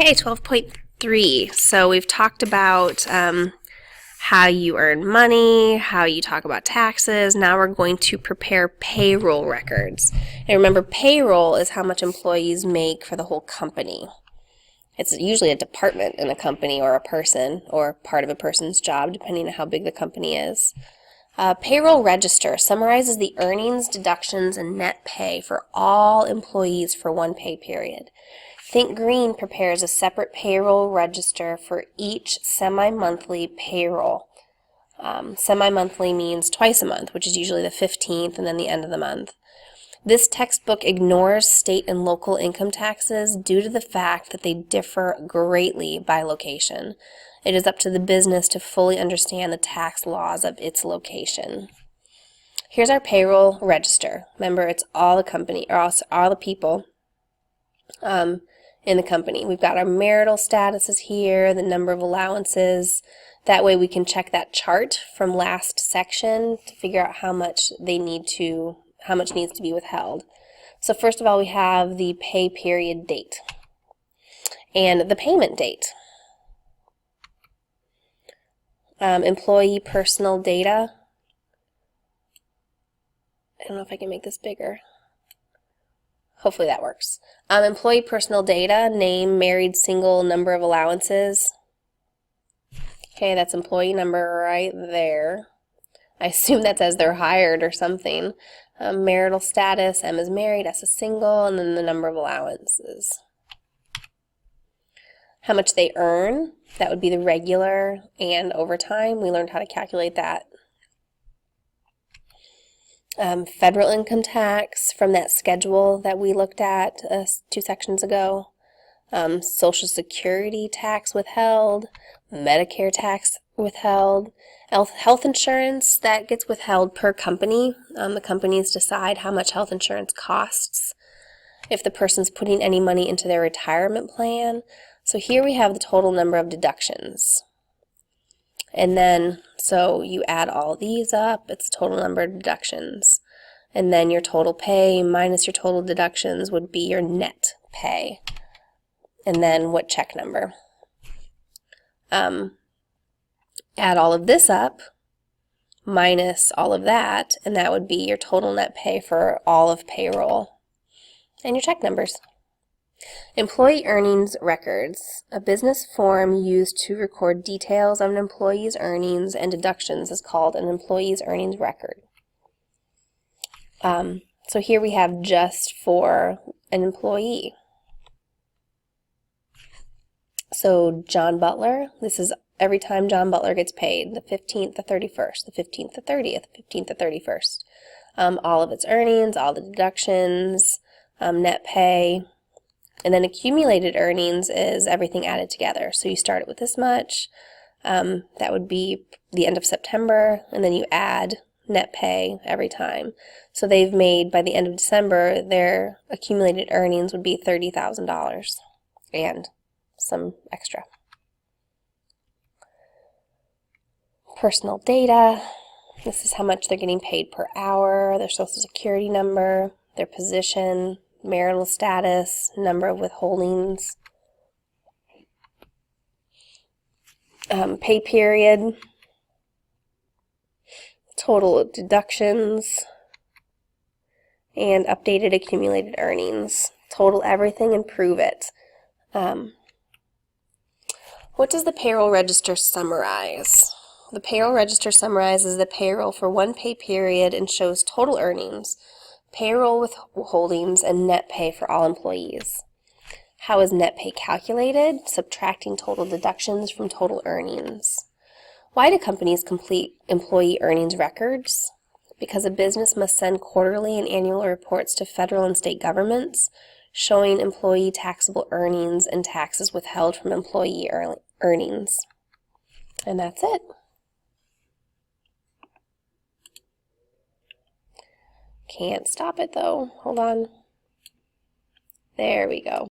Okay, 12.3. So we've talked about how you earn money, how you talk about taxes. Now we're going to prepare payroll records. And remember, payroll is how much employees make for the whole company. It's usually a department in a company or a person or part of a person's job, depending on how big the company is. Payroll register summarizes the earnings, deductions, and net pay for all employees for one pay period. Think Green prepares a separate payroll register for each semi-monthly payroll. Semi-monthly means twice a month, which is usually the 15th and then the end of the month. This textbook ignores state and local income taxes due to the fact that they differ greatly by location. It is up to the business to fully understand the tax laws of its location. Here's our payroll register. Remember, it's all the company, or also all the people in the company. We've got our marital statuses here, the number of allowances. That way we can check that chart from last section to figure out how much needs to be withheld. So first of all, we have the pay period date and the payment date. Employee personal data. I don't know if I can make this bigger. Hopefully that works. Employee personal data, name, married, single, number of allowances. Okay, that's employee number right there. I assume that's as they're hired or something. Marital status, M is married, S is single, and then the number of allowances. How much they earn, that would be the regular and overtime. We learned how to calculate that. Federal income tax from that schedule that we looked at 2 sections ago. Social Security tax withheld, Medicare tax withheld, health insurance that gets withheld per company. The companies decide how much health insurance costs if the person's putting any money into their retirement plan. So here we have the total number of deductions. And then, so you add all these up, it's the total number of deductions. And then your total pay minus your total deductions would be your net pay. And then what check number. Add all of this up minus all of that, and that would be your total net pay for all of payroll. And your check numbers. Employee earnings records. A business form used to record details of an employee's earnings and deductions is called an employee's earnings record. So here we have just for an employee. So John Butler, this is every time John Butler gets paid, the 15th, the 31st, the 15th, the 30th, the 15th, the 31st. All of its earnings, all the deductions, net pay. And then accumulated earnings is everything added together. So you start it with this much, that would be the end of September, and then you add net pay every time. So they've made, by the end of December, their accumulated earnings would be $30,000 and some extra. Personal data, this is how much they're getting paid per hour, their social security number, their position, marital status, number of withholdings, pay period, total deductions, and updated accumulated earnings. Total everything and prove it. What does the payroll register summarize? The payroll register summarizes the payroll for one pay period and shows total earnings, payroll withholdings, and net pay for all employees. How is net pay calculated? Subtracting total deductions from total earnings. Why do companies complete employee earnings records? Because a business must send quarterly and annual reports to federal and state governments showing employee taxable earnings and taxes withheld from employee earnings. And that's it. Can't stop it though. Hold on. There we go.